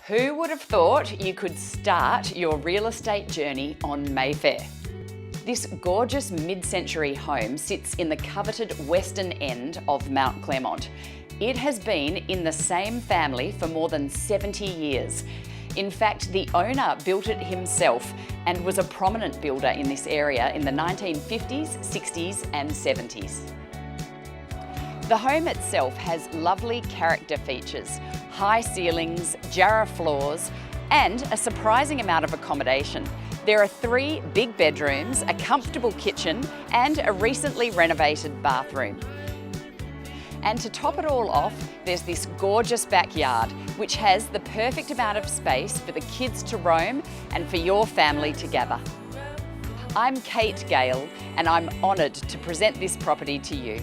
Who would have thought you could start your real estate journey on Mayfair? This gorgeous mid-century home sits in the coveted western end of Mount Claremont. It has been in the same family for more than 70 years. In fact, the owner built it himself and was a prominent builder in this area in the 1950s, 60s and 70s. The home itself has lovely character features, high ceilings, Jarrah floors, and a surprising amount of accommodation. There are 3 big bedrooms, a comfortable kitchen, and a recently renovated bathroom. And to top it all off, there's this gorgeous backyard, which has the perfect amount of space for the kids to roam and for your family to gather. I'm Kate Gale, and I'm honoured to present this property to you.